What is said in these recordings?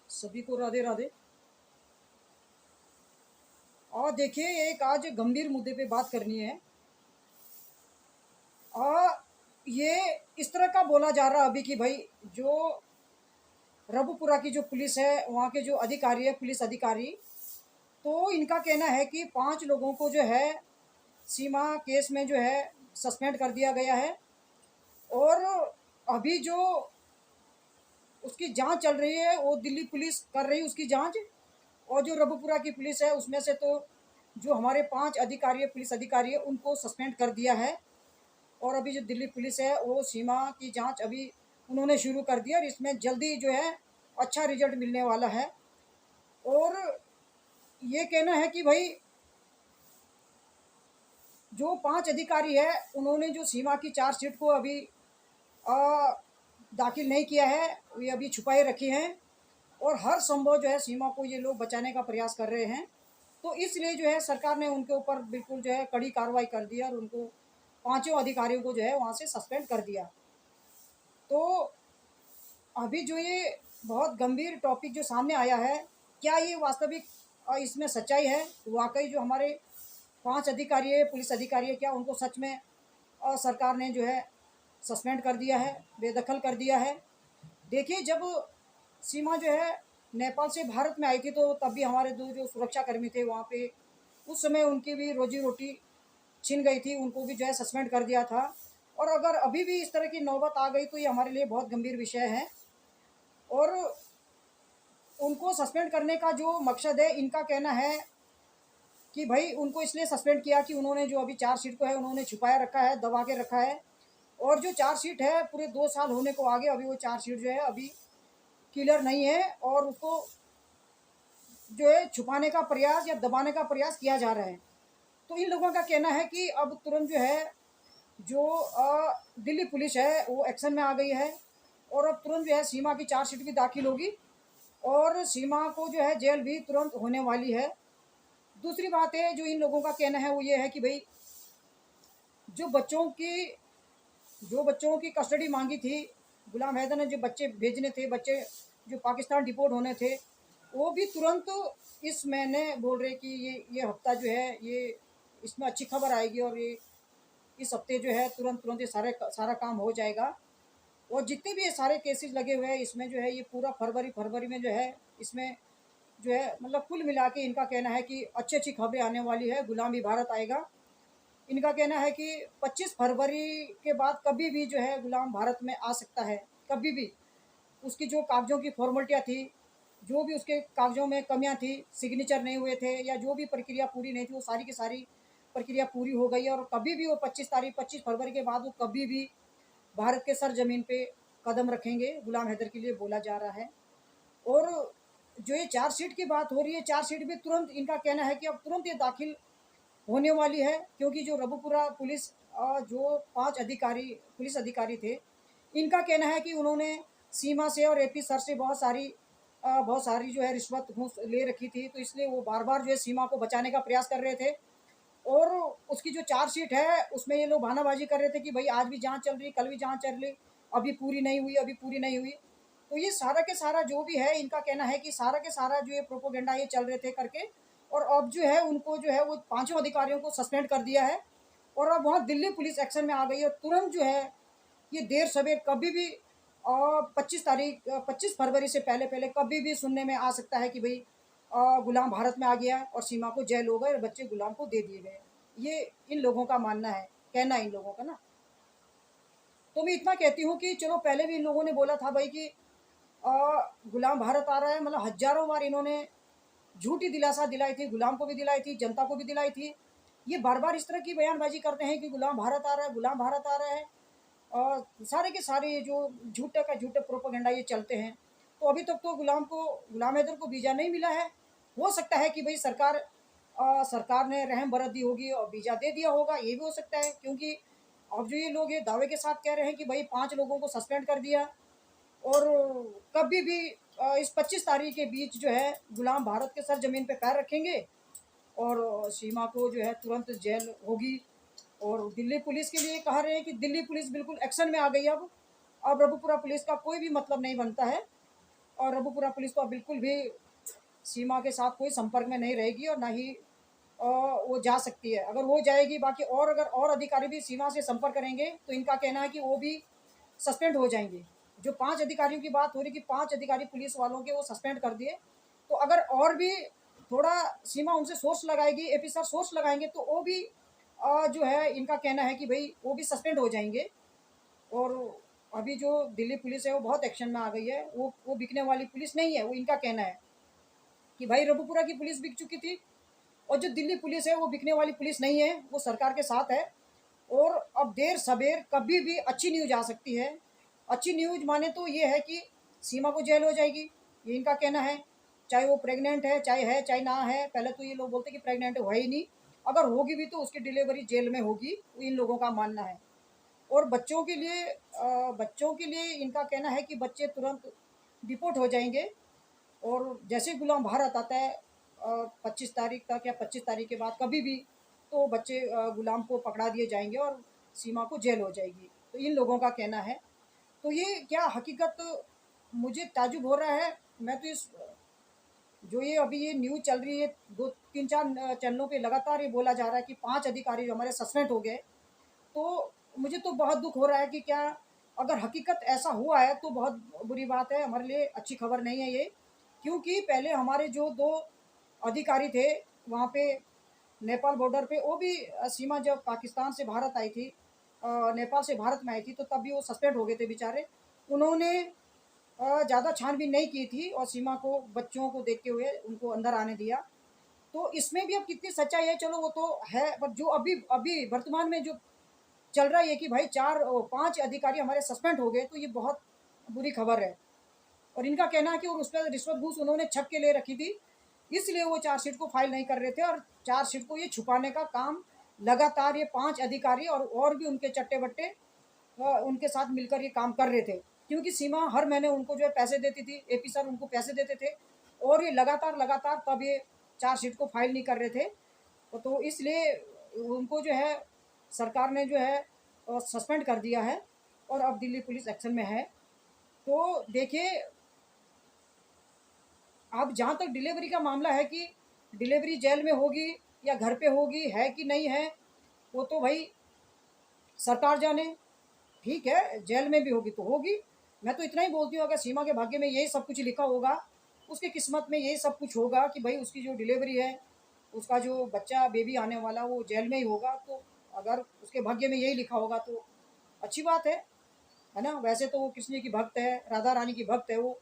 सभी को राधे राधे। और देखिए, एक आज गंभीर मुद्दे पे बात करनी है। और ये इस तरह का बोला जा रहा अभी कि भाई जो रबुपुरा की जो पुलिस है, वहाँ के जो अधिकारी है, पुलिस अधिकारी, तो इनका कहना है कि 5 लोगों को जो है सीमा केस में जो है सस्पेंड कर दिया गया है। और अभी जो उसकी जांच चल रही है वो दिल्ली पुलिस कर रही है उसकी जांच। और जो रबुपुरा की पुलिस है उसमें से तो जो हमारे 5 अधिकारी है, पुलिस अधिकारी है, उनको सस्पेंड कर दिया है। और अभी जो दिल्ली पुलिस है वो सीमा की जांच अभी उन्होंने शुरू कर दिया और इसमें जल्दी जो है अच्छा रिजल्ट मिलने वाला है। और ये कहना है कि भाई जो 5 अधिकारी है उन्होंने जो सीमा की चार्जशीट को अभी आ, दाखिल नहीं किया है, ये अभी छुपाए रखी हैं। और हर संभव जो है सीमा को ये लोग बचाने का प्रयास कर रहे हैं। तो इसलिए जो है सरकार ने उनके ऊपर बिल्कुल जो है कड़ी कार्रवाई कर दी और उनको 5 अधिकारियों को जो है वहाँ से सस्पेंड कर दिया। तो अभी जो ये बहुत गंभीर टॉपिक जो सामने आया है, क्या ये वास्तविक इसमें सच्चाई है? वाकई जो हमारे 5 अधिकारी है, पुलिस अधिकारी है, क्या उनको सच में सरकार ने जो है सस्पेंड कर दिया है, बेदखल कर दिया है? देखिए, जब सीमा जो है नेपाल से भारत में आई थी तो तब भी हमारे दो जो सुरक्षाकर्मी थे वहाँ पे, उस समय उनकी भी रोजी रोटी छिन गई थी, उनको भी जो है सस्पेंड कर दिया था। और अगर अभी भी इस तरह की नौबत आ गई तो ये हमारे लिए बहुत गंभीर विषय है। और उनको सस्पेंड करने का जो मकसद है, इनका कहना है कि भाई उनको इसलिए सस्पेंड किया कि उन्होंने जो अभी चार्जशीट को है उन्होंने छुपाया रखा है, दबा के रखा है। और जो चार्जशीट है पूरे 2 साल होने को आगे, अभी वो चार्जशीट जो है अभी क्लियर नहीं है और उसको जो है छुपाने का प्रयास या दबाने का प्रयास किया जा रहा है। तो इन लोगों का कहना है कि अब तुरंत जो है जो दिल्ली पुलिस है वो एक्शन में आ गई है और अब तुरंत जो है सीमा की चार्जशीट भी दाखिल होगी और सीमा को जो है जेल भी तुरंत होने वाली है। दूसरी बात है जो इन लोगों का कहना है वो ये है कि भाई जो बच्चों की जो बच्चों की कस्टडी मांगी थी, गुलाम हैदर ने जो बच्चे भेजने थे, बच्चे जो पाकिस्तान डिपोर्ट होने थे, वो भी तुरंत इस महीने बोल रहे कि ये हफ्ता जो है ये इसमें अच्छी खबर आएगी और ये इस हफ्ते जो है तुरंत तुरंत ये सारा काम हो जाएगा। और जितने भी ये सारे केसेस लगे हुए हैं इसमें जो है ये पूरा फरवरी में जो है इसमें जो है मतलब कुल मिला के इनका कहना है कि अच्छी अच्छी खबरें आने वाली है, गुलाम भी भारत आएगा। इनका कहना है कि 25 फरवरी के बाद कभी भी जो है गुलाम भारत में आ सकता है, कभी भी। उसकी जो कागजों की फॉर्मेलिटियाँ थी, जो भी उसके कागजों में कमियां थी, सिग्नेचर नहीं हुए थे या जो भी प्रक्रिया पूरी नहीं थी, वो सारी की सारी प्रक्रिया पूरी हो गई है और कभी भी वो 25 फरवरी के बाद वो कभी भी भारत के सर जमीन पे कदम रखेंगे, गुलाम हैदर के लिए बोला जा रहा है। और जो ये चार्जशीट की बात हो रही है, चार्जशीट भी तुरंत इनका कहना है कि अब तुरंत ये दाखिल होने वाली है, क्योंकि जो रबुपुरा पुलिस जो 5 अधिकारी पुलिस अधिकारी थे, इनका कहना है कि उन्होंने सीमा से और एपी सर से बहुत सारी जो है रिश्वत घूस ले रखी थी, तो इसलिए वो बार बार जो है सीमा को बचाने का प्रयास कर रहे थे। और उसकी जो चार्जशीट है उसमें ये लोग बहानाबाजी कर रहे थे कि भाई आज भी जांच चल रही, कल भी जांच चल रही, अभी पूरी नहीं हुई, अभी पूरी नहीं हुई। तो ये सारा के सारा जो भी है, इनका कहना है कि सारा के सारा जो ये प्रोपोगेंडा ये चल रहे थे करके, और अब जो है उनको जो है वो 5 अधिकारियों को सस्पेंड कर दिया है। और अब वहाँ दिल्ली पुलिस एक्शन में आ गई है, तुरंत जो है ये देर सवेर कभी भी 25 फरवरी से पहले पहले कभी भी सुनने में आ सकता है कि भाई गुलाम भारत में आ गया और सीमा को जेल हो गए और बच्चे गुलाम को दे दिए गए। ये इन लोगों का मानना है, कहना इन लोगों का ना। तो मैं इतना कहती हूँ कि चलो, पहले भी इन लोगों ने बोला था भाई कि गुलाम भारत आ रहा है, मतलब हजारों बार इन्होंने झूठी दिलासा दिलाई थी, गुलाम को भी दिलाई थी, जनता को भी दिलाई थी। ये बार बार इस तरह की बयानबाजी करते हैं कि गुलाम भारत आ रहा है, गुलाम भारत आ रहा है। और सारे के सारे ये जो झूठे का झूठे प्रोपोगेंडा ये चलते हैं। तो अभी तक तो गुलाम हैदर को वीज़ा नहीं मिला है। हो सकता है कि भाई सरकार ने रहम बरत दी होगी और वीज़ा दे दिया होगा, ये भी हो सकता है। क्योंकि अब जो ये लोग ये दावे के साथ कह रहे हैं कि भाई 5 लोगों को सस्पेंड कर दिया और कभी भी इस 25 तारीख के बीच जो है गुलाम भारत के सर जमीन पे पैर रखेंगे और सीमा को जो है तुरंत जेल होगी। और दिल्ली पुलिस के लिए कह रहे हैं कि दिल्ली पुलिस बिल्कुल एक्शन में आ गई। अब रबुपुरा पुलिस का कोई भी मतलब नहीं बनता है। और रबुपुरा पुलिस तो अब बिल्कुल भी सीमा के साथ कोई संपर्क में नहीं रहेगी और ना ही वो जा सकती है। अगर वो जाएगी, बाकी और अगर और अधिकारी भी सीमा से संपर्क करेंगे तो इनका कहना है कि वो भी सस्पेंड हो जाएंगे। जो 5 अधिकारियों की बात हो रही कि 5 अधिकारी पुलिस वालों के वो सस्पेंड कर दिए, तो अगर और भी थोड़ा सीमा उनसे सोर्स लगाएगी, एपी सर सोर्स लगाएंगे तो वो भी जो है इनका कहना है कि भाई वो भी सस्पेंड हो जाएंगे। और अभी जो दिल्ली पुलिस है वो बहुत एक्शन में आ गई है, वो बिकने वाली पुलिस नहीं है। वो इनका कहना है कि भाई रबुपुरा की पुलिस बिक चुकी थी और जो दिल्ली पुलिस है वो बिकने वाली पुलिस नहीं है, वो सरकार के साथ है। और अब देर सबेर कभी भी अच्छी न्यूज आ सकती है। अच्छी न्यूज माने तो ये है कि सीमा को जेल हो जाएगी, ये इनका कहना है। चाहे वो प्रेग्नेंट है चाहे ना है, पहले तो ये लोग बोलते कि प्रेग्नेंट है ही नहीं, अगर होगी भी तो उसकी डिलीवरी जेल में होगी, इन लोगों का मानना है। और बच्चों के लिए इनका कहना है कि बच्चे तुरंत डिपोर्ट हो जाएंगे। और जैसे गुलाम भारत आता है 25 तारीख तक या 25 तारीख के बाद कभी भी, तो बच्चे गुलाम को पकड़ा दिए जाएंगे और सीमा को जेल हो जाएगी, तो इन लोगों का कहना है। तो ये क्या हकीकत, मुझे ताजुब हो रहा है। मैं तो इस जो ये अभी ये न्यूज़ चल रही है, 2 3 4 चैनलों पे लगातार ये बोला जा रहा है कि 5 अधिकारी जो हमारे सस्पेंड हो गए, तो मुझे तो बहुत दुख हो रहा है कि क्या अगर हकीकत ऐसा हुआ है तो बहुत बुरी बात है, हमारे लिए अच्छी खबर नहीं है ये। क्योंकि पहले हमारे जो 2 अधिकारी थे वहाँ पे नेपाल बॉर्डर पे, वो भी सीमा जब पाकिस्तान से भारत आई थी, नेपाल से भारत में आई थी, तो तब भी वो सस्पेंड हो गए थे बेचारे। उन्होंने ज़्यादा छानबीन नहीं की थी और सीमा को, बच्चों को देखते हुए उनको अंदर आने दिया। तो इसमें भी अब कितनी सच्चाई है चलो वो तो है, पर जो अभी अभी वर्तमान में जो चल रहा है कि भाई 5 अधिकारी हमारे सस्पेंड हो गए, तो ये बहुत बुरी खबर है। और इनका कहना है कि और उस पर रिश्वत घूस उन्होंने छप के ले रखी थी, इसलिए वो चार्जशीट को फाइल नहीं कर रहे थे। और चार्जशीट को ये छुपाने का काम लगातार ये 5 अधिकारी और भी उनके चट्टे बट्टे उनके साथ मिलकर ये काम कर रहे थे। क्योंकि सीमा हर महीने उनको जो है पैसे देती थी, एपी सर उनको पैसे देते थे, और ये लगातार लगातार तब ये चार्जशीट को फाइल नहीं कर रहे थे। तो इसलिए उनको जो है सरकार ने जो है सस्पेंड कर दिया है और अब दिल्ली पुलिस एक्शन में है। तो देखिए, अब जहाँ तक डिलीवरी का मामला है कि डिलीवरी जेल में होगी या घर पे होगी है कि नहीं है, वो तो भाई सरकार जाने। ठीक है, जेल में भी होगी तो होगी। मैं तो इतना ही बोलती हूँ, अगर सीमा के भाग्य में यही सब कुछ लिखा होगा, उसकी किस्मत में यही सब कुछ होगा कि भाई उसकी जो डिलीवरी है, उसका जो बच्चा बेबी आने वाला वो जेल में ही होगा, तो अगर उसके भाग्य में यही लिखा होगा तो अच्छी बात है ना। वैसे तो वो कृष्ण की भक्त है, राधा रानी की भक्त है, वो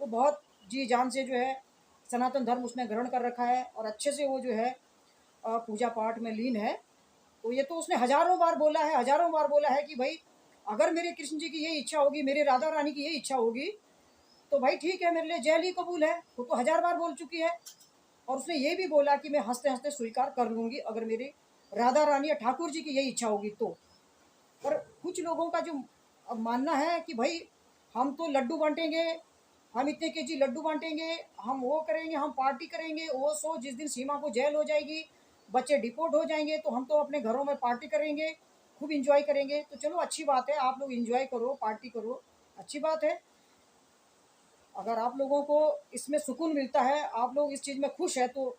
बहुत जी जान से जो है सनातन धर्म उसने ग्रहण कर रखा है और अच्छे से वो जो है पूजा पाठ में लीन है। तो ये तो उसने हजारों बार बोला है कि भाई अगर मेरे कृष्ण जी की यही इच्छा होगी, मेरे राधा रानी की यही इच्छा होगी, तो भाई ठीक है, मेरे लिए जेल ही कबूल है। वो तो 1000 बार बोल चुकी है। और उसने ये भी बोला कि मैं हंसते हंसते स्वीकार कर लूँगी अगर मेरे राधा रानी या ठाकुर जी की यही इच्छा होगी तो। पर कुछ लोगों का जो अब मानना है कि भाई हम तो लड्डू बांटेंगे, हम इतने केजी लड्डू बांटेंगे, हम वो करेंगे, हम पार्टी करेंगे, वो सो जिस दिन सीमा को जेल हो जाएगी, बच्चे डिपोर्ट हो जाएंगे, तो हम तो अपने घरों में पार्टी करेंगे, खूब इंजॉय करेंगे। तो चलो अच्छी बात है, आप लोग इंजॉय करो, पार्टी करो, अच्छी बात है। अगर आप लोगों को इसमें सुकून मिलता है, आप लोग इस चीज़ में खुश है, तो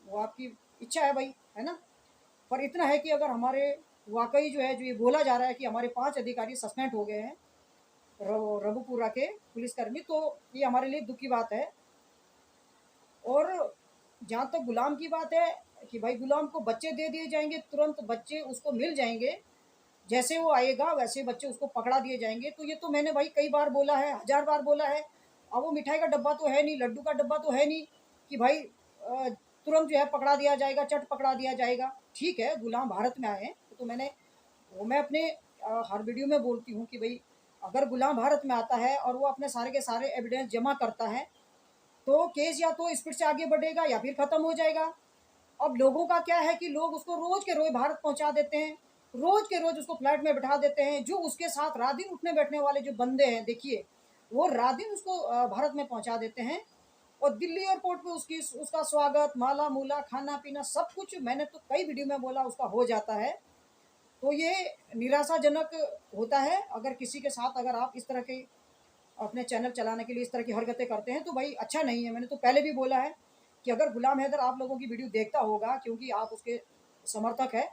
वो आपकी इच्छा है भाई, है ना। पर इतना है कि अगर हमारे वाकई जो है, जो ये बोला जा रहा है कि हमारे 5 अधिकारी सस्पेंड हो गए हैं रघुपुरा के पुलिसकर्मी, तो ये हमारे लिए दुख की बात है। और जहाँ तक गुलाम की बात है कि भाई गुलाम को बच्चे दे दिए जाएंगे, तुरंत बच्चे उसको मिल जाएंगे, जैसे वो आएगा वैसे बच्चे उसको पकड़ा दिए जाएंगे। तो ये तो मैंने भाई कई बार बोला है, 1000 बार बोला है। अब वो मिठाई का डब्बा तो है नहीं, लड्डू का डब्बा तो है नहीं कि भाई तुरंत जो है पकड़ा दिया जाएगा, चट पकड़ा दिया जाएगा। ठीक है, गुलाम भारत में आए तो मैं अपने हर वीडियो में बोलती हूँ कि भाई अगर गुलाम भारत में आता है और वो अपने सारे के सारे एविडेंस जमा करता है, तो केस या तो स्पीड से आगे बढ़ेगा या फिर ख़त्म हो जाएगा। अब लोगों का क्या है कि लोग उसको रोज़ के रोज़ भारत पहुंचा देते हैं, रोज़ के रोज़ उसको फ्लाइट में बैठा देते हैं। जो उसके साथ रात दिन उठने बैठने वाले जो बंदे हैं, देखिए वो रात दिन उसको भारत में पहुंचा देते हैं। और दिल्ली एयरपोर्ट पे उसका स्वागत, माला मूला, खाना पीना सब कुछ, मैंने तो कई वीडियो में बोला, उसका हो जाता है। तो ये निराशाजनक होता है अगर किसी के साथ अगर आप इस तरह के अपने चैनल चलाने के लिए इस तरह की हरकतें करते हैं तो भाई अच्छा नहीं है। मैंने तो पहले भी बोला है कि अगर गुलाम हैदर आप लोगों की वीडियो देखता होगा, क्योंकि आप उसके समर्थक है,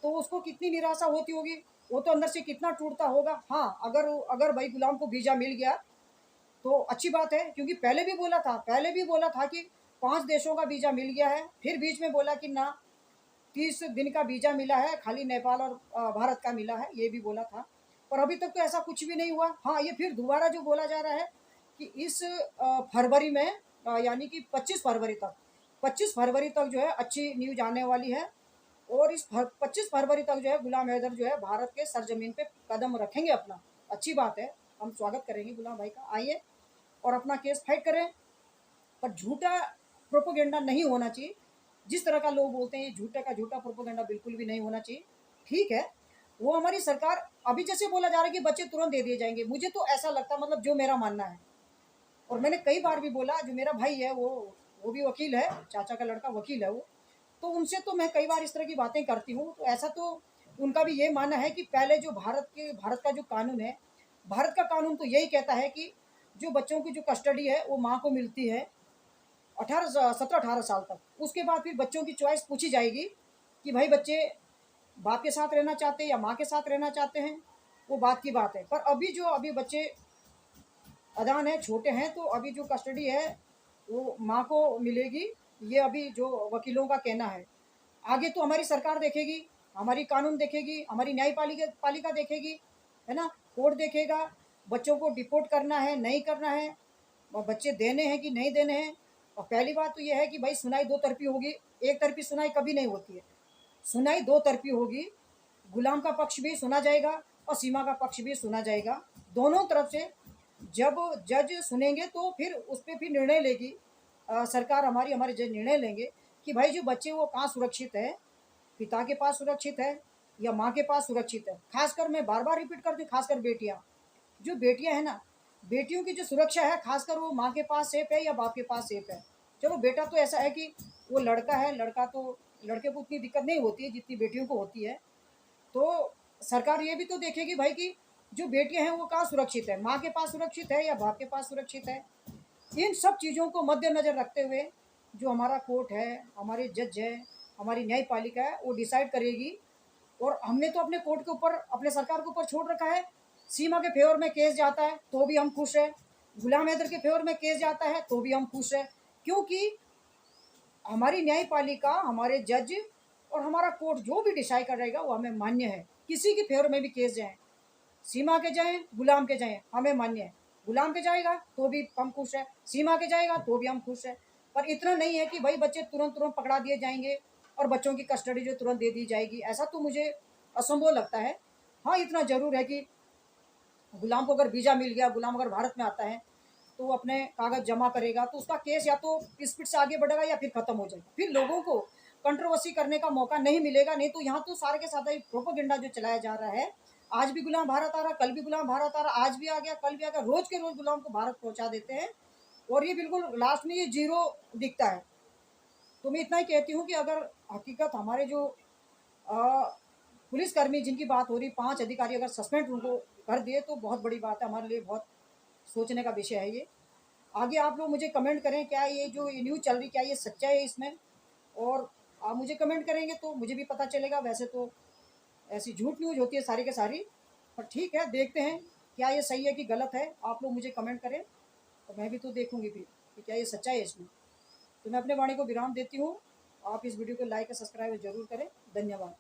तो उसको कितनी निराशा होती होगी, वो तो अंदर से कितना टूटता होगा। हाँ, अगर अगर भाई गुलाम को वीज़ा मिल गया तो अच्छी बात है, क्योंकि पहले भी बोला था कि 5 देशों का वीज़ा मिल गया है, फिर बीच में बोला कि ना 30 दिन का वीज़ा मिला है, खाली नेपाल और भारत का मिला है, ये भी बोला था। पर अभी तक तो ऐसा कुछ भी नहीं हुआ। हाँ, ये फिर दोबारा जो बोला जा रहा है कि इस फरवरी में यानी कि 25 फरवरी तक जो है अच्छी न्यूज़ आने वाली है। और इस 25 फरवरी तक जो है गुलाम हैदर जो है भारत के सरजमीन पे कदम रखेंगे अपना। अच्छी बात है, हम स्वागत करेंगे गुलाम भाई का, आइए और अपना केस फाइट करें। पर झूठा प्रोपोगेंडा नहीं होना चाहिए। जिस तरह का लोग बोलते हैं ये झूठा का झूठा प्रोपोगेंडा बिल्कुल भी नहीं होना चाहिए। ठीक है, वो हमारी सरकार अभी जैसे बोला जा रहा है कि बच्चे तुरंत दे दिए जाएंगे, मुझे तो ऐसा लगता है, मतलब जो मेरा मानना है, और मैंने कई बार भी बोला, जो मेरा भाई है वो भी वकील है, चाचा का लड़का वकील है वो, तो उनसे तो मैं कई बार इस तरह की बातें करती हूँ। तो ऐसा तो उनका भी ये मानना है कि पहले जो भारत का जो कानून है, भारत का कानून तो यही कहता है कि जो बच्चों की जो कस्टडी है वो माँ को मिलती है 17-18 साल तक। उसके बाद फिर बच्चों की चॉइस पूछी जाएगी कि भाई बच्चे बाप के साथ रहना चाहते हैं या माँ के साथ रहना चाहते हैं, वो बात की बात है। पर अभी बच्चे अदान है, छोटे हैं, तो अभी जो कस्टडी है वो माँ को मिलेगी, ये अभी जो वकीलों का कहना है। आगे तो हमारी सरकार देखेगी, हमारी कानून देखेगी, हमारी न्यायपालिका पालिका देखेगी, है ना, कोर्ट देखेगा बच्चों को डिपोर्ट करना है नहीं करना है, और बच्चे देने हैं कि नहीं देने हैं। और पहली बात तो यह है कि भाई सुनाई दो तरफी होगी, एक तरफी सुनाई कभी नहीं होती है, सुनाई दो तरफी होगी। गुलाम का पक्ष भी सुना जाएगा और सीमा का पक्ष भी सुना जाएगा, दोनों तरफ से। जब जज सुनेंगे तो फिर उस पर फिर निर्णय लेगी सरकार, हमारे जज निर्णय लेंगे कि भाई जो बच्चे वो कहाँ सुरक्षित है, पिता के पास सुरक्षित है या माँ के पास सुरक्षित है। खासकर मैं बार बार रिपीट करती हूँ, खासकर बेटियाँ, जो बेटियाँ हैं ना, बेटियों की जो सुरक्षा है खासकर वो माँ के पास सेफ है या बाप के पास सेफ है। चलो बेटा तो ऐसा है कि वो लड़का है, लड़का तो लड़के को उतनी दिक्कत नहीं होती है जितनी बेटियों को होती है। तो सरकार ये भी तो देखेगी भाई कि जो बेटियां हैं वो कहाँ सुरक्षित है, माँ के पास सुरक्षित है या बाप के पास सुरक्षित है। इन सब चीज़ों को मद्देनज़र रखते हुए जो हमारा कोर्ट है, हमारे जज है, हमारी न्यायपालिका है, वो डिसाइड करेगी। और हमने तो अपने कोर्ट के ऊपर, अपने सरकार के ऊपर छोड़ रखा है। सीमा के फेवर में केस जाता है तो भी हम खुश हैं, गुलाम हैदर के फेवर में केस जाता है तो भी हम खुश हैं, क्योंकि हमारी न्यायपालिका, हमारे जज और हमारा कोर्ट जो भी डिसाइड करेगा वो हमें मान्य है। किसी के फेवर में भी केस जाए, सीमा के जाएं, गुलाम के जाएं, हमें मान्य है। गुलाम के जाएगा तो भी हम खुश है, सीमा के जाएगा तो भी हम खुश है। पर इतना नहीं है कि भाई बच्चे तुरंत तुरंत पकड़ा दिए जाएंगे और बच्चों की कस्टडी जो तुरंत दे दी जाएगी, ऐसा तो मुझे असंभव लगता है। हाँ, इतना जरूर है कि गुलाम को अगर वीज़ा मिल गया, गुलाम अगर भारत में आता है तो वो अपने कागज जमा करेगा तो उसका केस या तो स्पीड से आगे बढ़ेगा या फिर खत्म हो जाएगा, फिर लोगों को कंट्रोवर्सी करने का मौका नहीं मिलेगा। नहीं तो यहाँ तो सारे के साथ प्रोपोगेंडा जो चलाया जा रहा है, आज भी गुलाम भारत आ रहा, कल भी गुलाम भारत आ रहा, आज भी आ गया कल भी आ गया, रोज के रोज गुलाम को भारत पहुंचा देते हैं और ये बिल्कुल लास्ट में ये जीरो दिखता है। तो मैं इतना ही कहती हूँ कि अगर हकीकत हमारे जो पुलिसकर्मी जिनकी बात हो रही, 5 अधिकारी अगर सस्पेंड उनको कर दिए तो बहुत बड़ी बात है, हमारे लिए बहुत सोचने का विषय है ये। आगे आप लोग मुझे कमेंट करें, क्या ये जो न्यूज़ चल रही क्या ये सच्चा है इसमें, और आप मुझे कमेंट करेंगे तो मुझे भी पता चलेगा। वैसे तो ऐसी झूठ न्यूज़ होती है सारी के सारी, पर ठीक है, देखते हैं क्या ये सही है कि गलत है। आप लोग मुझे कमेंट करें और मैं भी तो देखूंगी फिर कि क्या ये सच्चा है इसमें। तो मैं अपने वाणी को विराम देती हूँ। आप इस वीडियो को लाइक और सब्सक्राइब जरूर करें। धन्यवाद।